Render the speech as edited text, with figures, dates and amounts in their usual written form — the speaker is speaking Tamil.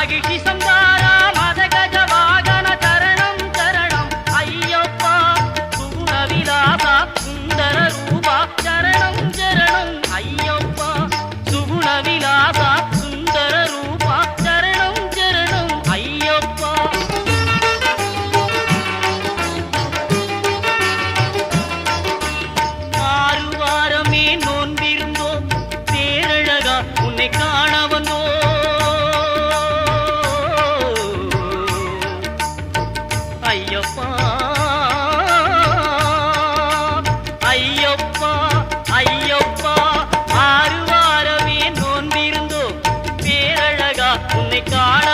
மகிழ்ச்சி சந்தாரா மதகஜ வாகன சரணம் சரணம் ஐயப்பா சுகுண விலாசா சுந்தர ரூபா சரணம் சரணம் ஐயப்பா சுகுண விலாசா சுந்தர ரூபா சரணம் சரணம் ஐயப்பா ஆறு வாரமே நோன்பிருந்தோம் பேரழகா உன்னை காண வந்தோம் ஐயப்பா ஐயப்பா ஐயப்பா ஆறு வாரமே நோன்பிருந்தோம் பேரழகா உன்னை காண